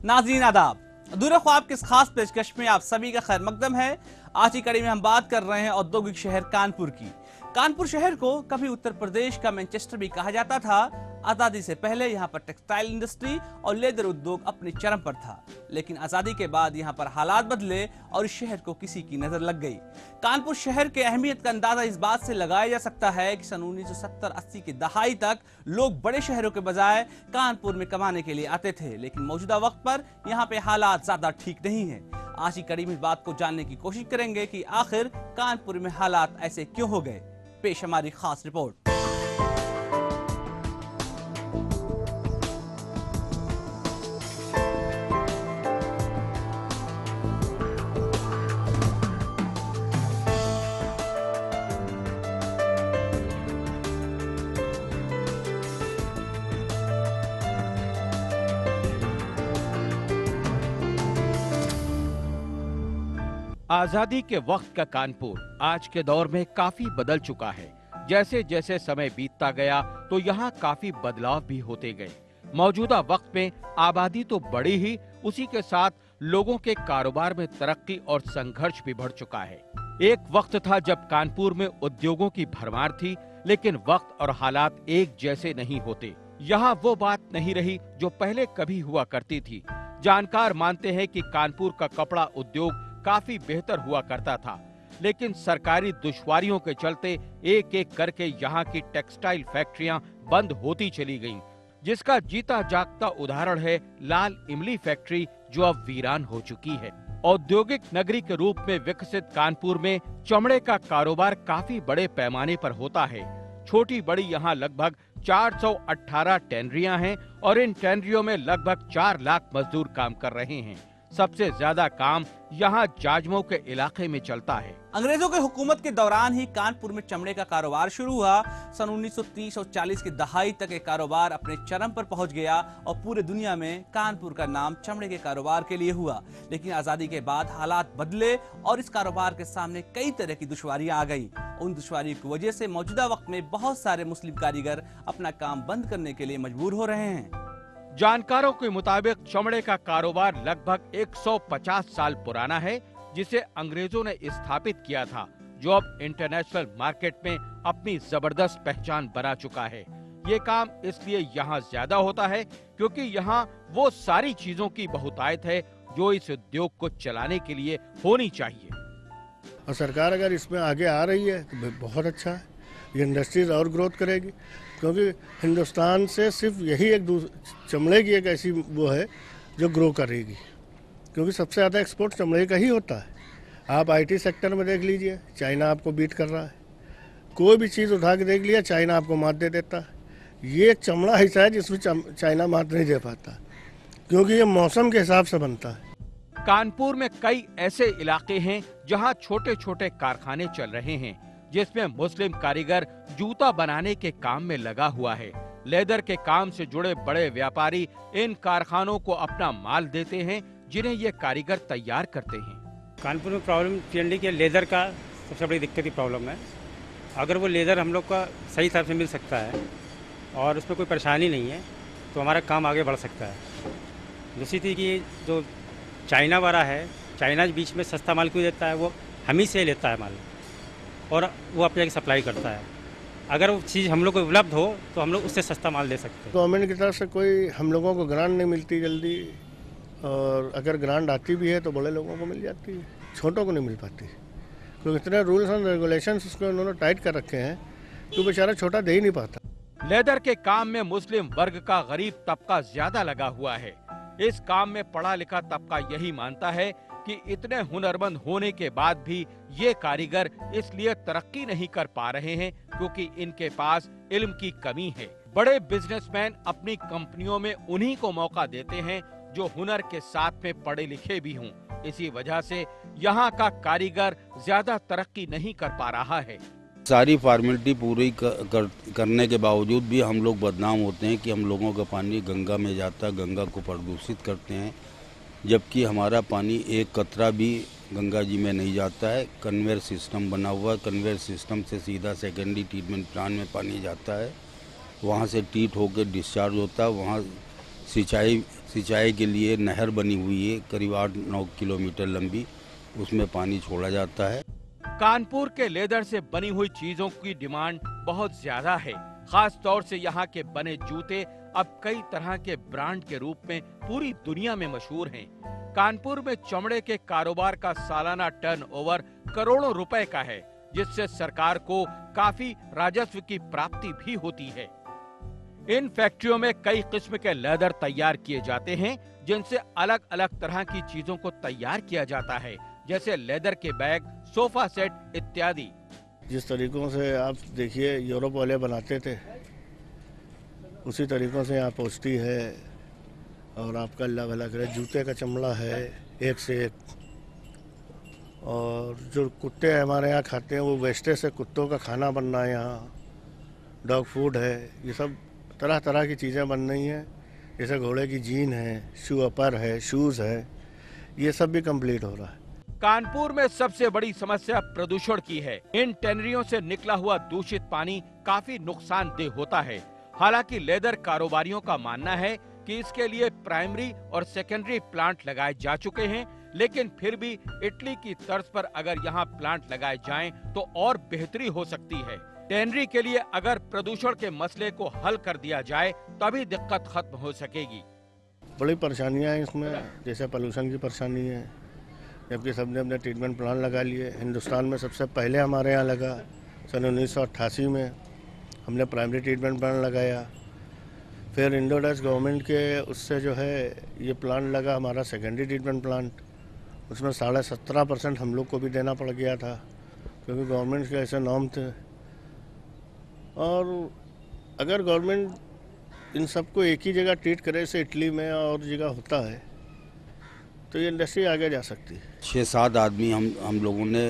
नाज़रीन आदाब, अधूरे ख्वाब की इस खास पेशकश में आप सभी का खैर मकदम है। आज की कड़ी में हम बात कर रहे हैं औद्योगिक शहर कानपुर की। कानपुर शहर को कभी उत्तर प्रदेश का मैनचेस्टर भी कहा जाता था। आजादी से पहले यहाँ पर टेक्सटाइल इंडस्ट्री और लेदर उद्योग अपने चरम पर था, लेकिन आजादी के बाद यहाँ पर हालात बदले और इस शहर को किसी की नजर लग गई। कानपुर शहर के अहमियत का अंदाजा इस बात से लगाया जा सकता है कि सन 1970-80 की दहाई तक लोग बड़े शहरों के बजाय कानपुर में कमाने के लिए आते थे, लेकिन मौजूदा वक्त पर यहाँ पे हालात ज्यादा ठीक नहीं है। आज की कड़ी में इस बात को जानने की कोशिश करेंगे कि आखिर कानपुर में हालात ऐसे क्यों हो गए। पेश हमारी खास रिपोर्ट। आजादी के वक्त का कानपुर आज के दौर में काफी बदल चुका है। जैसे जैसे समय बीतता गया तो यहाँ काफी बदलाव भी होते गए। मौजूदा वक्त में आबादी तो बढ़ी ही, उसी के साथ लोगों के कारोबार में तरक्की और संघर्ष भी बढ़ चुका है। एक वक्त था जब कानपुर में उद्योगों की भरमार थी, लेकिन वक्त और हालात एक जैसे नहीं होते। यहाँ वो बात नहीं रही जो पहले कभी हुआ करती थी। जानकार मानते हैं कि कानपुर का कपड़ा उद्योग काफी बेहतर हुआ करता था, लेकिन सरकारी दुश्वारियों के चलते एक एक करके यहाँ की टेक्सटाइल फैक्ट्रियां बंद होती चली गईं, जिसका जीता जागता उदाहरण है लाल इमली फैक्ट्री, जो अब वीरान हो चुकी है। औद्योगिक नगरी के रूप में विकसित कानपुर में चमड़े का कारोबार काफी बड़े पैमाने पर होता है। छोटी बड़ी यहाँ लगभग 418 टैनरियां हैं और इन टैनरियों में लगभग 4 लाख मजदूर काम कर रहे हैं। सबसे ज्यादा काम यहाँ जाजमऊ के इलाके में चलता है। अंग्रेजों के हुकूमत के दौरान ही कानपुर में चमड़े का कारोबार शुरू हुआ। सन 1930 और 40 की दहाई तक ये कारोबार अपने चरम पर पहुंच गया और पूरे दुनिया में कानपुर का नाम चमड़े के कारोबार के लिए हुआ। लेकिन आजादी के बाद हालात बदले और इस कारोबार के सामने कई तरह की दुश्वारियां आ गई। उन दुश्वारियों की वजह से मौजूदा वक्त में बहुत सारे मुस्लिम कारीगर अपना काम बंद करने के लिए मजबूर हो रहे हैं। जानकारों के मुताबिक चमड़े का कारोबार लगभग 150 साल पुराना है, जिसे अंग्रेजों ने स्थापित किया था, जो अब इंटरनेशनल मार्केट में अपनी जबरदस्त पहचान बना चुका है। ये काम इसलिए यहाँ ज्यादा होता है क्योंकि यहाँ वो सारी चीजों की बहुतायत है जो इस उद्योग को चलाने के लिए होनी चाहिए। और सरकार अगर इसमें आगे आ रही है तो बहुत अच्छा है। ये इंडस्ट्रीज और ग्रोथ करेगी, क्योंकि हिंदुस्तान से सिर्फ यही एक चमड़े की एक ऐसी वो है जो ग्रो करेगी, क्योंकि सबसे ज़्यादा एक्सपोर्ट चमड़े का ही होता है। आप आईटी सेक्टर में देख लीजिए, चाइना आपको बीट कर रहा है। कोई भी चीज़ उठा के देख लिया, चाइना आपको मात दे देता है। ये एक चमड़ा ऐसा है जिसमें चाइना मात नहीं दे पाता, क्योंकि ये मौसम के हिसाब से बनता है। कानपुर में कई ऐसे इलाके हैं जहाँ छोटे छोटे कारखाने चल रहे हैं, जिसमें मुस्लिम कारीगर जूता बनाने के काम में लगा हुआ है। लेदर के काम से जुड़े बड़े व्यापारी इन कारखानों को अपना माल देते हैं, जिन्हें ये कारीगर तैयार करते हैं। कानपुर में प्रॉब्लम पीएनडी के लेदर का सबसे बड़ी दिक्कत ही प्रॉब्लम है। अगर वो लेदर हम लोग का सही हिसाब से मिल सकता है और उसमें कोई परेशानी नहीं है तो हमारा काम आगे बढ़ सकता है। दूसरी थी कि जो चाइना वाला है, चाइना बीच में सस्ता माल क्यों देता है, वो हम ही से लेता है माल और वो अपने जगह सप्लाई करता है। अगर वो चीज़ हम लोग को उपलब्ध हो तो हम लोग उससे सस्ता माल दे सकते हैं। गवर्नमेंट की तरफ से कोई हम लोगों को ग्रांट नहीं मिलती जल्दी, और अगर ग्रांट आती भी है तो बड़े लोगों को मिल जाती है, छोटों को नहीं मिल पाती, क्योंकि इतने रूल्स एंड रेगुलेशंस उसको उन्होंने टाइट कर रखे हैं कि बेचारा छोटा दे ही नहीं पाता। लेदर के काम में मुस्लिम वर्ग का गरीब तबका ज्यादा लगा हुआ है। इस काम में पढ़ा लिखा तबका यही मानता है कि इतने हुनरमंद होने के बाद भी ये कारीगर इसलिए तरक्की नहीं कर पा रहे हैं क्योंकि इनके पास इल्म की कमी है। बड़े बिजनेसमैन अपनी कंपनियों में उन्हीं को मौका देते हैं जो हुनर के साथ में पढ़े लिखे भी हों। इसी वजह से यहाँ का कारीगर ज्यादा तरक्की नहीं कर पा रहा है। सारी फॉर्मेलिटी पूरी करने के बावजूद भी हम लोग बदनाम होते हैं कि हम लोगों का पानी गंगा में जाता है, गंगा को प्रदूषित करते हैं, जबकि हमारा पानी एक कतरा भी गंगा जी में नहीं जाता है। कन्वेयर सिस्टम बना हुआ है, कन्वेयर सिस्टम से सीधा सेकेंडरी ट्रीटमेंट प्लांट में पानी जाता है, वहाँ से ट्रीट होकर डिस्चार्ज होता है, वहाँ सिंचाई के लिए नहर बनी हुई है करीब 8-9 किलोमीटर लंबी, उसमें पानी छोड़ा जाता है। कानपुर के लेदर से बनी हुई चीजों की डिमांड बहुत ज्यादा है। खास तौर से यहाँ के बने जूते अब कई तरह के ब्रांड के रूप में पूरी दुनिया में मशहूर हैं। कानपुर में चमड़े के कारोबार का सालाना टर्नओवर करोड़ों रुपए का है, जिससे सरकार को काफी राजस्व की प्राप्ति भी होती है। इन फैक्ट्रियों में कई किस्म के लेदर तैयार किए जाते हैं, जिनसे अलग अलग तरह की चीजों को तैयार किया जाता है, जैसे लेदर के बैग, सोफा सेट इत्यादि। जिस तरीकों से आप देखिए यूरोप वाले बनाते थे, उसी तरीकों से यहाँ पहुँचती है। और आपका अल्लाह भला करे, जूते का चमड़ा है एक से एक। और जो कुत्ते हमारे यहाँ खाते हैं, वो वेस्टेज से कुत्तों का खाना बनना है यहाँ। डॉग फूड है, ये सब तरह तरह की चीज़ें बन रही हैं। जैसे घोड़े की जीन है, शू अपर है, शूज़ है, ये सब भी कंप्लीट हो रहा है। कानपुर में सबसे बड़ी समस्या प्रदूषण की है। इन टैनरियों से निकला हुआ दूषित पानी काफी नुकसानदेह होता है। हालांकि लेदर कारोबारियों का मानना है कि इसके लिए प्राइमरी और सेकेंडरी प्लांट लगाए जा चुके हैं, लेकिन फिर भी इटली की तर्ज पर अगर यहाँ प्लांट लगाए जाएं तो और बेहतरी हो सकती है। टैनरी के लिए अगर प्रदूषण के मसले को हल कर दिया जाए तभी दिक्कत खत्म हो सकेगी। बड़ी परेशानियाँ हैं इसमें, जैसे पोल्यूशन की परेशानी है, जबकि सबने अपने ट्रीटमेंट प्लांट लगा लिए। हिंदुस्तान में सबसे पहले हमारे यहाँ लगा, सन 1988 में हमने प्राइमरी ट्रीटमेंट प्लांट लगाया। फिर इंडो डच गवर्नमेंट के उससे जो है ये प्लांट लगा हमारा सेकेंडरी ट्रीटमेंट प्लांट। उसमें 17.5% हम लोग को भी देना पड़ गया था, क्योंकि गवर्नमेंट के ऐसे नॉर्म थे। और अगर गवर्नमेंट इन सबको एक ही जगह ट्रीट करे, जैसे इटली में और जगह होता है, तो ये इंडस्ट्री आगे जा सकती है। 6-7 आदमी हम लोगों ने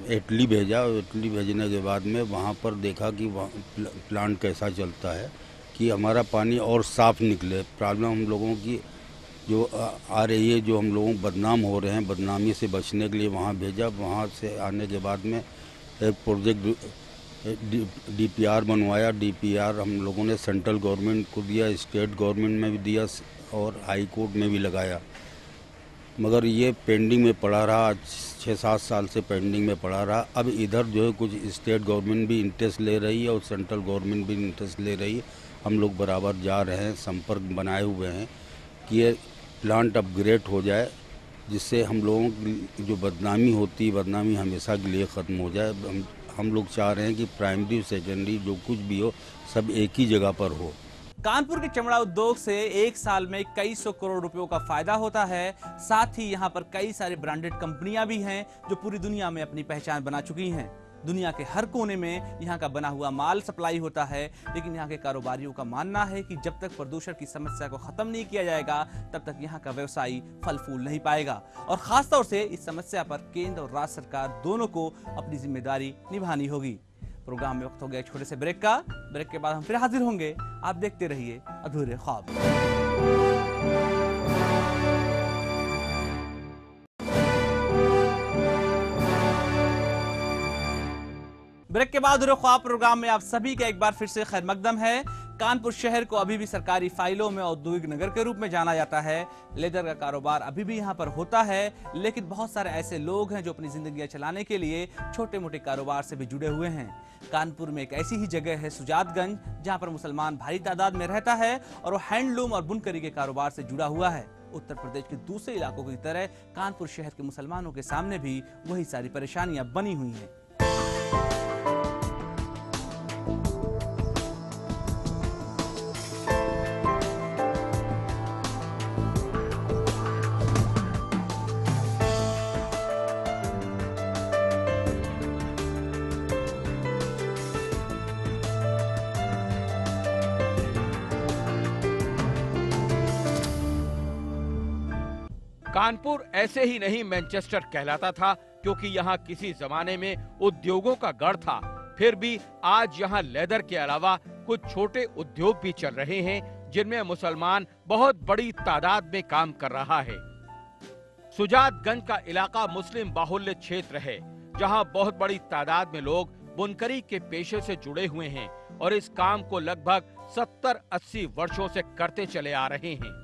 इटली भेजा। इटली भेजने के बाद में वहाँ पर देखा कि वहाँ प्लांट कैसा चलता है, कि हमारा पानी और साफ़ निकले। प्रॉब्लम हम लोगों की जो आ रही है, जो हम लोगों बदनाम हो रहे हैं, बदनामी से बचने के लिए वहाँ भेजा। वहाँ से आने के बाद में एक प्रोजेक्ट DPR बनवाया। DPR हम लोगों ने सेंट्रल गवर्नमेंट को दिया, स्टेट गवर्नमेंट में भी दिया और हाई कोर्ट में भी लगाया, मगर ये पेंडिंग में पड़ा रहा। 6-7 साल से पेंडिंग में पड़ा रहा। अब इधर जो है कुछ स्टेट गवर्नमेंट भी इंटरेस्ट ले रही है और सेंट्रल गवर्नमेंट भी इंटरेस्ट ले रही है। हम लोग बराबर जा रहे हैं, संपर्क बनाए हुए हैं कि ये प्लांट अपग्रेड हो जाए, जिससे हम लोगों की जो बदनामी होती है, बदनामी हमेशा के लिए ख़त्म हो जाए। हम लोग चाह रहे हैं कि प्राइमरी सेकेंडरी जो कुछ भी हो सब एक ही जगह पर हो। कानपुर के चमड़ा उद्योग से एक साल में कई सौ करोड़ रुपयों का फायदा होता है। साथ ही यहाँ पर कई सारी ब्रांडेड कंपनियां भी हैं जो पूरी दुनिया में अपनी पहचान बना चुकी हैं। दुनिया के हर कोने में यहाँ का बना हुआ माल सप्लाई होता है, लेकिन यहाँ के कारोबारियों का मानना है कि जब तक प्रदूषण की समस्या को खत्म नहीं किया जाएगा तब तक यहाँ का व्यवसाय फल फूल नहीं पाएगा। और खासतौर से इस समस्या पर केंद्र और राज्य सरकार दोनों को अपनी जिम्मेदारी निभानी होगी। प्रोग्राम में वक्त हो गया छोटे से ब्रेक का। ब्रेक के बाद हम फिर हाजिर होंगे। आप देखते रहिए अधूरे ख्वाब। ब्रेक के बाद अधूरे ख्वाब प्रोग्राम में आप सभी का एक बार फिर से खैर मकदम है। कानपुर शहर को अभी भी सरकारी फाइलों में औद्योगिक नगर के रूप में जाना जाता है। लेदर का कारोबार अभी भी यहाँ पर होता है, लेकिन बहुत सारे ऐसे लोग हैं जो अपनी जिंदगी चलाने के लिए छोटे मोटे कारोबार से भी जुड़े हुए हैं। कानपुर में एक ऐसी ही जगह है सुजातगंज, जहाँ पर मुसलमान भारी तादाद में रहता है और वो हैंडलूम और बुनकरी के कारोबार से जुड़ा हुआ है। उत्तर प्रदेश के दूसरे इलाकों की तरह कानपुर शहर के मुसलमानों के सामने भी वही सारी परेशानियां बनी हुई हैं। कानपुर ऐसे ही नहीं मैनचेस्टर कहलाता था, क्योंकि यहाँ किसी जमाने में उद्योगों का गढ़ था। फिर भी आज यहाँ लेदर के अलावा कुछ छोटे उद्योग भी चल रहे हैं, जिनमें मुसलमान बहुत बड़ी तादाद में काम कर रहा है। सुजातगंज का इलाका मुस्लिम बाहुल्य क्षेत्र है, जहाँ बहुत बड़ी तादाद में लोग बुनकरी के पेशे से जुड़े हुए हैं और इस काम को लगभग 70-80 वर्षों से करते चले आ रहे हैं।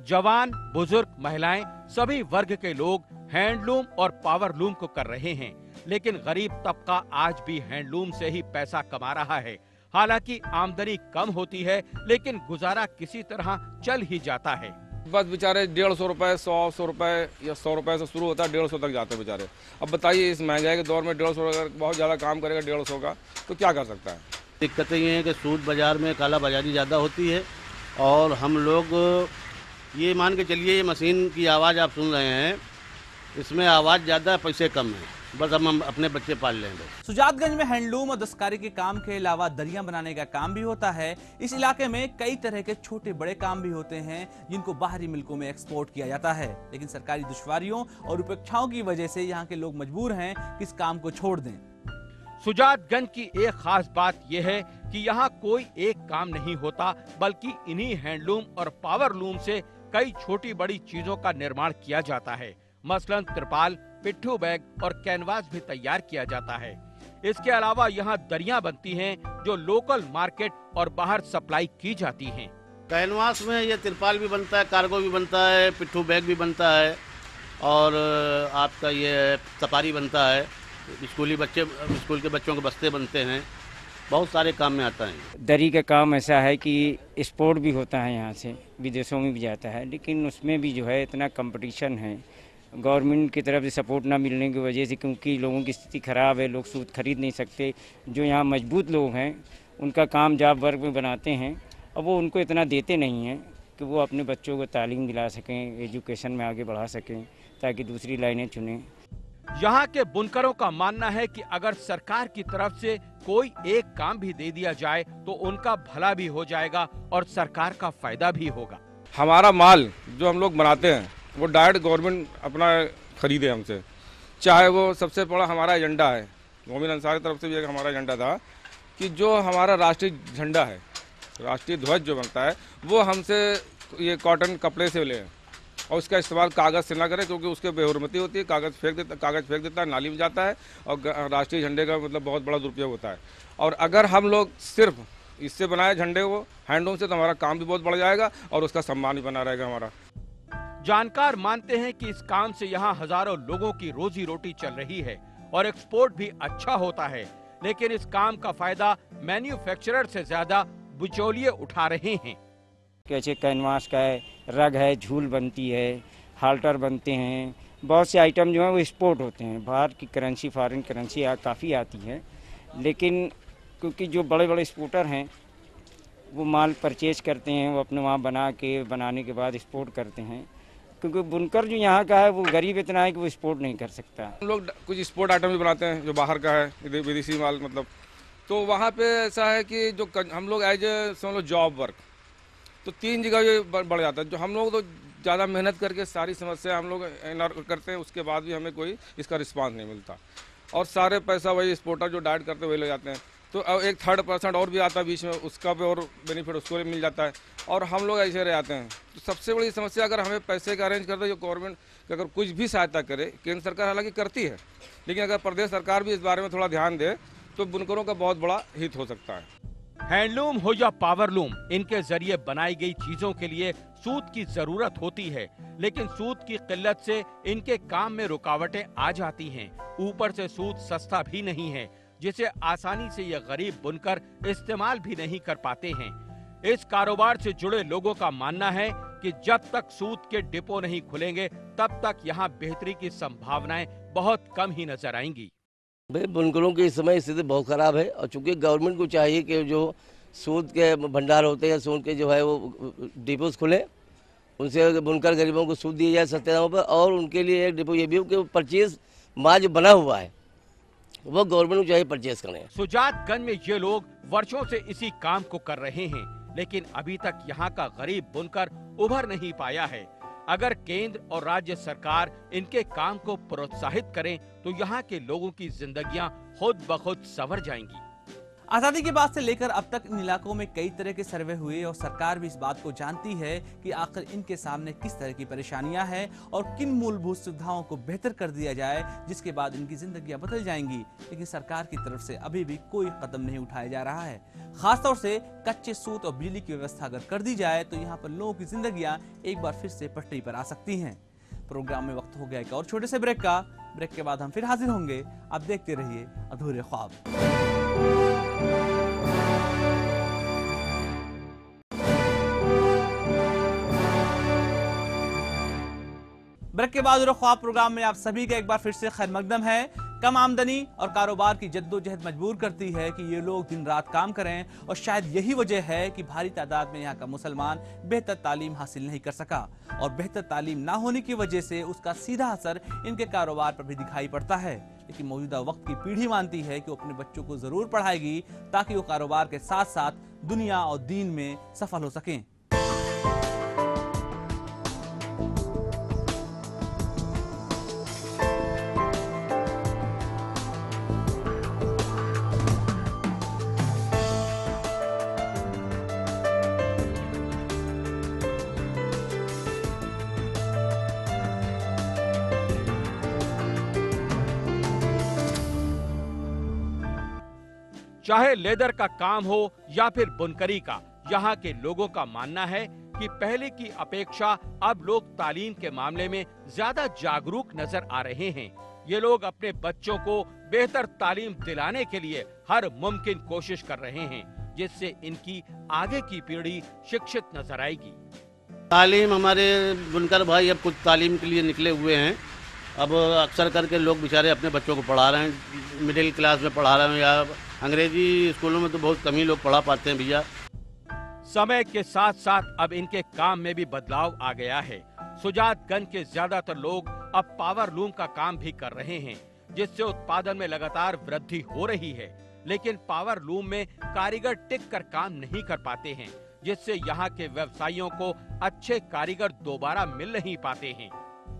जवान, बुजुर्ग, महिलाएं, सभी वर्ग के लोग हैंडलूम और पावरलूम को कर रहे हैं, लेकिन गरीब तबका आज भी हैंडलूम से ही पैसा कमा रहा है। हालांकि आमदनी कम होती है, लेकिन गुजारा किसी तरह चल ही जाता है। बस बेचारे 150 रुपए, 100 रुपए या 100 रुपए से शुरू होता है, 150 तक जाते हैं बेचारे। अब बताइए इस महंगाई के दौर में 150 अगर बहुत ज़्यादा काम करेगा 150 का तो क्या कर सकता है। दिक्कतें ये हैं कि सूद बाजार में काला बाजारी ज़्यादा होती है और हम लोग ये मान के चलिए ये मशीन की आवाज़ आप सुन रहे हैं, इसमें आवाज़ ज़्यादा पैसे कम है, बस हम अपने बच्चे पाल लें। सुजातगंज में हैंडलूम और दस्तकारी के काम के अलावा दरिया बनाने का काम भी होता है। इस इलाके में कई तरह के छोटे बड़े काम भी होते हैं जिनको बाहरी मुल्कों में एक्सपोर्ट किया जाता है, लेकिन सरकारी दुश्वारियों और उपेक्षाओं की वजह से यहाँ के लोग मजबूर हैं कि इस काम को छोड़ दें। सुजातगंज की एक खास बात यह है कि यहाँ कोई एक काम नहीं होता, बल्कि इन्हीं हैंडलूम और पावरलूम से कई छोटी बड़ी चीजों का निर्माण किया जाता है। मसलन त्रिपाल, पिट्ठू बैग और कैनवास भी तैयार किया जाता है। इसके अलावा यहाँ दरियां बनती हैं जो लोकल मार्केट और बाहर सप्लाई की जाती हैं। कैनवास में ये तिरपाल भी बनता है, कार्गो भी बनता है, पिट्ठू बैग भी बनता है और आपका ये सपारी बनता है। स्कूल के बच्चों के बस्ते बनते हैं, बहुत सारे काम में आता है। दरी का काम ऐसा है कि एक्सपोर्ट भी होता है, यहाँ से विदेशों में भी जाता है, लेकिन उसमें भी जो है इतना कंपटीशन है गवर्नमेंट की तरफ से सपोर्ट ना मिलने की वजह से, क्योंकि लोगों की स्थिति ख़राब है, लोग सूद खरीद नहीं सकते। जो यहाँ मजबूत लोग हैं उनका काम जॉब वर्क में बनाते हैं और वो उनको इतना देते नहीं हैं कि वो अपने बच्चों को तालीम दिला सकें, एजुकेशन में आगे बढ़ा सकें, ताकि दूसरी लाइनें चुनें। यहाँ के बुनकरों का मानना है कि अगर सरकार की तरफ से कोई एक काम भी दे दिया जाए तो उनका भला भी हो जाएगा और सरकार का फायदा भी होगा। हमारा माल जो हम लोग बनाते हैं वो डायरेक्ट गवर्नमेंट अपना खरीदे हमसे, चाहे वो सबसे बड़ा हमारा एजेंडा है। मोमिन अंसार की तरफ से भी एक हमारा एजेंडा था कि जो हमारा राष्ट्रीय झंडा है, राष्ट्रीय ध्वज जो बनता है, वो हमसे ये कॉटन कपड़े से लें और उसका इस्तेमाल कागज़ से ना करें, क्योंकि उसके बेहुरमती होती है। कागज़ फेंक देता है, नाली में जाता है और राष्ट्रीय झंडे का मतलब बहुत बड़ा दुरुपयोग होता है। और अगर हम लोग सिर्फ इससे बनाए झंडे को हैंडलूम से, तो हमारा काम भी बहुत बढ़ जाएगा और उसका सम्मान भी बना रहेगा हमारा। जानकार मानते हैं कि इस काम से यहाँ हजारों लोगों की रोजी रोटी चल रही है और एक्सपोर्ट भी अच्छा होता है, लेकिन इस काम का फायदा मैन्युफैक्चरर से ज्यादा बिचौलिए उठा रहे हैं। कैसे कैनवास का है, रग है, झूल बनती है, हाल्टर बनते हैं, बहुत से आइटम जो हैं वो एक्सपोर्ट होते हैं। बाहर की करेंसी, फॉरेन करेंसी काफ़ी आती है, लेकिन क्योंकि जो बड़े बड़े एक्सपोर्टर हैं वो माल परचेज करते हैं, वो अपने वहाँ बनाने के बाद एक्सपोर्ट करते हैं, क्योंकि बुनकर जो यहाँ का है वो गरीब इतना है कि वो एक्सपोर्ट नहीं कर सकता। हम लोग कुछ एक्सपोर्ट आइटम भी बनाते हैं जो बाहर का है, विदेशी माल मतलब। तो वहाँ पे ऐसा है कि जो हम लोग एज ए समझ लो जॉब वर्क, तो 3 जगह ये बढ़ जाता है। जो हम लोग तो ज़्यादा मेहनत करके सारी समस्या हम लोग करते हैं, उसके बाद भी हमें कोई इसका रिस्पांस नहीं मिलता और सारे पैसा वही एक्सपोर्टर जो डाइट करते वही ले जाते हैं। तो एक 3% और भी आता है बीच में, उसका भी और बेनिफिट उसको भी मिल जाता है और हम लोग ऐसे रह जाते हैं। तो सबसे बड़ी समस्या अगर हमें पैसे का अरेंज कर दे, जो गवर्नमेंट अगर कुछ भी सहायता करे, केंद्र सरकार हालांकि करती है, लेकिन अगर प्रदेश सरकार भी इस बारे में थोड़ा ध्यान दे तो बुनकरों का बहुत बड़ा हित हो सकता है। हैंडलूम हो या पावरलूम, इनके जरिए बनाई गई चीजों के लिए सूद की जरूरत होती है, लेकिन सूद की किल्लत से इनके काम में रुकावटें आ जाती हैं। ऊपर से सूद सस्ता भी नहीं है, जिसे आसानी से ये गरीब बुनकर इस्तेमाल भी नहीं कर पाते हैं। इस कारोबार से जुड़े लोगों का मानना है कि जब तक सूद के डिपो नहीं खुलेंगे तब तक यहाँ बेहतरी की संभावनाएं बहुत कम ही नजर आएंगी। भाई बुनकरों की इस समय स्थिति बहुत खराब है और चूंकि गवर्नमेंट को चाहिए कि जो सूद के भंडार होते हैं, सूद के जो है वो डिपोज खुले, उनसे बुनकर गरीबों को सूद दिए जाए सस्ते दामों पर, और उनके लिए एक डिपो ये भी हो कि परचेज माल जो बना हुआ है वो गवर्नमेंट को चाहिए परचेज करें। सुजातगंज में ये लोग वर्षों से इसी काम को कर रहे हैं, लेकिन अभी तक यहाँ का गरीब बुनकर उभर नहीं पाया है। अगर केंद्र और राज्य सरकार इनके काम को प्रोत्साहित करें तो यहाँ के लोगों की जिंदगियां खुद ब खुद संवर जाएंगी। आजादी के बाद से लेकर अब तक इन इलाकों में कई तरह के सर्वे हुए और सरकार भी इस बात को जानती है कि आखिर इनके सामने किस तरह की परेशानियां हैं और किन मूलभूत सुविधाओं को बेहतर कर दिया जाए जिसके बाद इनकी जिंदगियां बदल जाएंगी। लेकिन सरकार की तरफ से अभी भी कोई कदम नहीं उठाया जा रहा है। खासतौर से कच्चे सूत और बिजली की व्यवस्था अगर कर दी जाए तो यहाँ पर लोगों की जिंदगियां एक बार फिर से पटरी पर आ सकती हैं। प्रोग्राम में वक्त हो गया एक और छोटे से ब्रेक का। ब्रेक के बाद हम फिर हाजिर होंगे। आप देखते रहिए अधूरे ख्वाब। ब्रेक के बाद ख्वाब प्रोग्राम में आप सभी का एक बार फिर से खैर मकदम है। कम आमदनी और कारोबार की जद्दोजहद मजबूर करती है कि ये लोग दिन रात काम करें और शायद यही वजह है कि भारी तादाद में यहाँ का मुसलमान बेहतर तालीम हासिल नहीं कर सका और बेहतर तालीम ना होने की वजह से उसका सीधा असर इनके कारोबार पर भी दिखाई पड़ता है। लेकिन मौजूदा वक्त की पीढ़ी मानती है कि वो अपने बच्चों को जरूर पढ़ाएगी ताकि वो कारोबार के साथ साथ दुनिया और दीन में सफल हो सकें। चाहे लेदर का काम हो या फिर बुनकरी का, यहाँ के लोगों का मानना है कि पहले की अपेक्षा अब लोग तालीम के मामले में ज्यादा जागरूक नजर आ रहे हैं। ये लोग अपने बच्चों को बेहतर तालीम दिलाने के लिए हर मुमकिन कोशिश कर रहे हैं जिससे इनकी आगे की पीढ़ी शिक्षित नजर आएगी। तालीम हमारे बुनकर भाई अब कुछ तालीम के लिए निकले हुए हैं। अब अक्सर करके लोग बेचारे अपने बच्चों को पढ़ा रहे हैं, मिडिल क्लास में पढ़ा रहे हैं या अंग्रेजी स्कूलों में तो बहुत कम ही लोग पढ़ा पाते हैं भैया। समय के साथ साथ अब इनके काम में भी बदलाव आ गया है। सुजातगंज के ज्यादातर लोग अब पावर लूम का काम भी कर रहे हैं जिससे उत्पादन में लगातार वृद्धि हो रही है। लेकिन पावर लूम में कारीगर टिक कर काम नहीं कर पाते हैं जिससे यहाँ के व्यवसायियों को अच्छे कारीगर दोबारा मिल नहीं पाते हैं।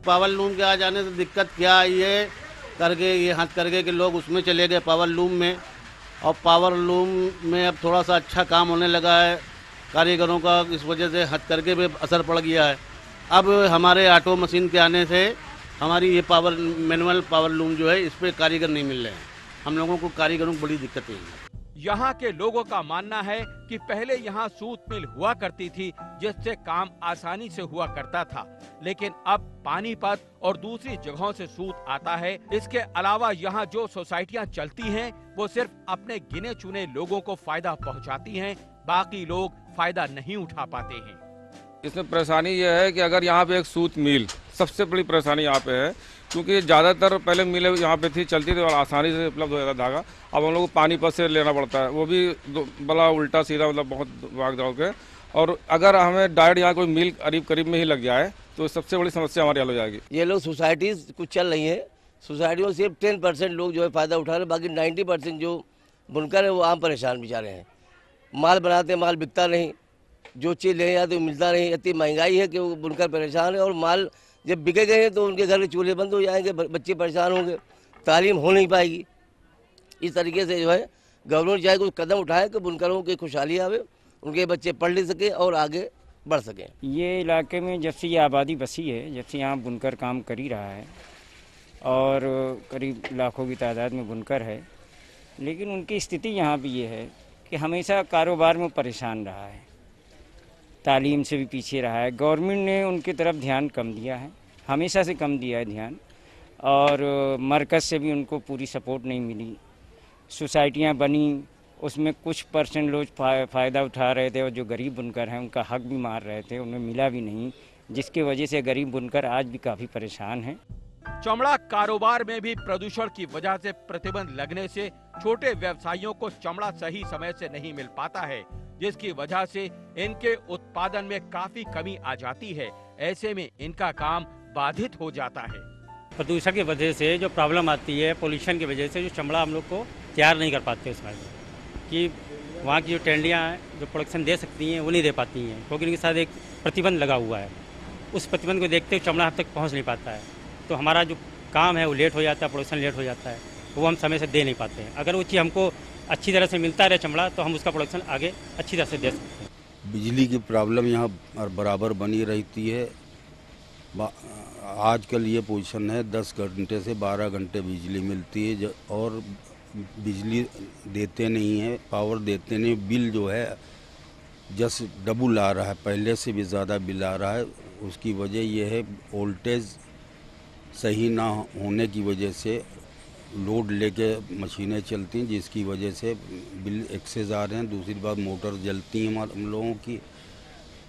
पावर लूम के आ जाने से दिक्कत क्या आई है करके ये हाथ करके कि लोग उसमें चले गए पावर लूम में, और पावर लूम में अब थोड़ा सा अच्छा काम होने लगा है कारीगरों का, इस वजह से हाथ करके भी असर पड़ गया है। अब हमारे ऑटो मशीन के आने से हमारी ये मैनुअल पावर लूम जो है इस पर कारीगर नहीं मिल रहे हैं। हम लोगों को कारीगरों को बड़ी दिक्कत हुई है। यहाँ के लोगों का मानना है कि पहले यहाँ सूत मिल हुआ करती थी जिससे काम आसानी से हुआ करता था, लेकिन अब पानीपत और दूसरी जगहों से सूत आता है। इसके अलावा यहाँ जो सोसाइटियाँ चलती हैं वो सिर्फ अपने गिने चुने लोगों को फायदा पहुँचाती हैं, बाकी लोग फायदा नहीं उठा पाते हैं। इसमें परेशानी यह है कि अगर यहाँ पे एक सूत मिल, सबसे बड़ी परेशानी यहाँ पे है क्योंकि ज़्यादातर पहले मिलें यहाँ पे थी, चलती थी और आसानी से उपलब्ध हो जाता धागा। अब हम लोग को पानीपत से लेना पड़ता है, वो भी बड़ा उल्टा सीधा, मतलब बहुत भाग दौड़ के। और अगर हमें डायरेक्ट यहाँ कोई मिल करीब में ही लग जाए तो सबसे बड़ी समस्या हमारी हल हो जाएगी। ये लोग सोसाइटीज कुछ चल रही है, सोसाइटियों में सिर्फ 10% लोग जो है फ़ायदा उठा रहे हैं, बाकी 90% जो बुनकर है वो आम परेशान बेचारे हैं। माल बनाते माल बिकता नहीं, जो चीज़ ले जाते वो मिलता नहीं। इतनी महंगाई है कि वो बुनकर परेशान है और माल जब बिके गए हैं तो उनके घर के चूल्हे बंद हो जाएंगे, बच्चे परेशान होंगे, तालीम हो नहीं पाएगी। इस तरीके से जो है गवर्नमेंट चाहे कुछ कदम उठाए कि बुनकरों की खुशहाली आवे, उनके बच्चे पढ़ लिख सकें और आगे बढ़ सकें। ये इलाके में जब से ये आबादी बसी है, जब से यहाँ बुनकर काम कर ही रहा है और करीब लाखों की तादाद में बुनकर है, लेकिन उनकी स्थिति यहाँ भी ये है कि हमेशा कारोबार में परेशान रहा है, तालीम से भी पीछे रहा है। गवर्नमेंट ने उनकी तरफ ध्यान कम दिया है, हमेशा से कम दिया है ध्यान, और मरकज़ से भी उनको पूरी सपोर्ट नहीं मिली। सोसाइटियाँ बनी, उसमें कुछ % लोग फ़ायदा उठा रहे थे और जो गरीब बुनकर हैं उनका हक भी मार रहे थे, उन्हें मिला भी नहीं, जिसकी वजह से गरीब बुनकर आज भी काफ़ी परेशान हैं। चमड़ा कारोबार में भी प्रदूषण की वजह से प्रतिबंध लगने से छोटे व्यवसायियों को चमड़ा सही समय से नहीं मिल पाता है, जिसकी वजह से इनके उत्पादन में काफी कमी आ जाती है। ऐसे में इनका काम बाधित हो जाता है। प्रदूषण की वजह से जो प्रॉब्लम आती है, पोल्यूशन की वजह से जो चमड़ा हम लोग को तैयार नहीं कर पाते उसमें, कि वहाँ की जो टेंडियाँ हैं जो प्रोडक्शन दे सकती हैं वो नहीं दे पाती हैं, क्योंकि उनके साथ एक प्रतिबंध लगा हुआ है। उस प्रतिबंध को देखते हुए चमड़ा हम तक पहुँच नहीं पाता है, तो हमारा जो काम है वो लेट हो जाता है, प्रोडक्शन लेट हो जाता है, वो हम समय से दे नहीं पाते हैं। अगर वो चीज़ हमको अच्छी तरह से मिलता रहे चमड़ा, तो हम उसका प्रोडक्शन आगे अच्छी तरह से दे सकते हैं। बिजली की प्रॉब्लम यहाँ बराबर बनी रहती है। आजकल ये पोजीशन है 10 घंटे से 12 घंटे बिजली मिलती है और बिजली देते नहीं हैं, पावर देते नहीं। बिल जो है जस्ट डबल आ रहा है, पहले से भी ज़्यादा बिल आ रहा है। उसकी वजह यह है वोल्टेज सही ना होने की वजह से लोड लेके मशीनें चलती हैं, जिसकी वजह से बिल एक्सेस आ रहे हैं। दूसरी बात मोटर जलती हैं, हम लोगों की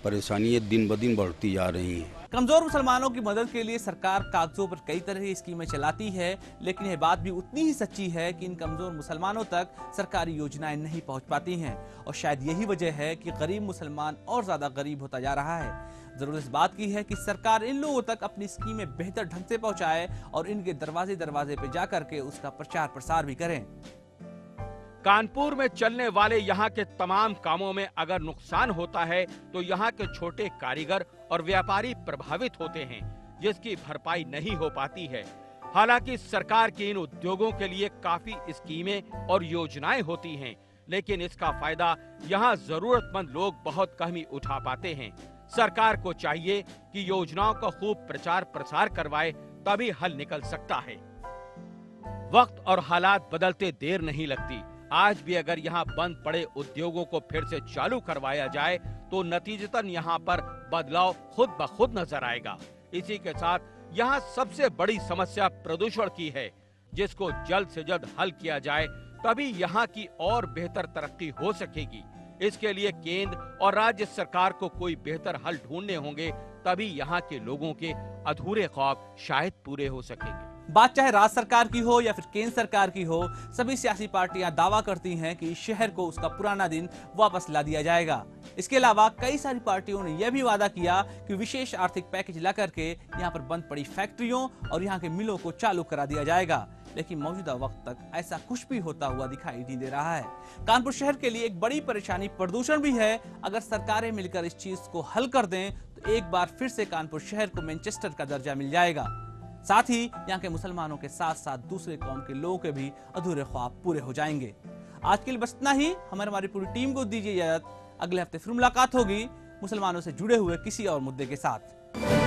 परेशानी ये दिन ब दिन बढ़ती जा रही हैं। कमजोर मुसलमानों की मदद के लिए सरकार कागजों पर कई तरह की स्कीमें चलाती है, लेकिन यह बात भी उतनी ही सच्ची है कि इन कमजोर मुसलमानों तक सरकारी योजनाएं नहीं पहुंच पाती हैं और शायद यही वजह है कि गरीब मुसलमान और ज्यादा गरीब होता जा रहा है। जरूरत इस बात की है कि सरकार इन लोगों तक अपनी स्कीमें बेहतर ढंग से पहुंचाए और इनके दरवाजे दरवाजे पे जाकर के उसका प्रचार प्रसार भी करें। कानपुर में चलने वाले यहाँ के तमाम कामों में अगर नुकसान होता है तो यहाँ के छोटे कारीगर और व्यापारी प्रभावित होते हैं, जिसकी भरपाई नहीं हो पाती है। हालांकि सरकार के इन उद्योगों के लिए काफी स्कीमें और योजनाएं होती हैं, लेकिन इसका फायदा यहाँ जरूरतमंद लोग बहुत कम ही उठा पाते हैं। सरकार को चाहिए कि योजनाओं का खूब प्रचार प्रसार करवाए, तभी हल निकल सकता है। वक्त और हालात बदलते देर नहीं लगती। आज भी अगर यहाँ बंद पड़े उद्योगों को फिर से चालू करवाया जाए तो नतीजतन यहाँ पर बदलाव खुद ब खुद नजर आएगा। इसी के साथ यहाँ सबसे बड़ी समस्या प्रदूषण की है, जिसको जल्द से जल्द हल किया जाए, तभी यहाँ की और बेहतर तरक्की हो सकेगी। इसके लिए केंद्र और राज्य सरकार को कोई बेहतर हल ढूंढने होंगे, तभी यहाँ के लोगों के अधूरे ख्वाब शायद पूरे हो सकेंगे। बात चाहे राज्य सरकार की हो या फिर केंद्र सरकार की हो, सभी सियासी पार्टियां दावा करती हैं कि इस शहर को उसका पुराना दिन वापस ला दिया जाएगा। इसके अलावा कई सारी पार्टियों ने यह भी वादा किया कि विशेष आर्थिक पैकेज ला करके यहाँ पर बंद पड़ी फैक्ट्रियों और यहाँ के मिलों को चालू करा दिया जाएगा, लेकिन मौजूदा वक्त तक ऐसा कुछ भी होता हुआ दिखाई नहीं दे रहा है। कानपुर शहर के लिए एक बड़ी परेशानी प्रदूषण भी है। अगर सरकारें मिलकर इस चीज को हल कर दें तो एक बार फिर से कानपुर शहर को मैनचेस्टर का दर्जा मिल जाएगा। साथ ही यहाँ के मुसलमानों के साथ साथ दूसरे कौम के लोगों के भी अधूरे ख्वाब पूरे हो जाएंगे। आज के लिए बस इतना ही। हमारी पूरी टीम को दीजिए इजाजत। अगले हफ्ते फिर मुलाकात होगी मुसलमानों से जुड़े हुए किसी और मुद्दे के साथ।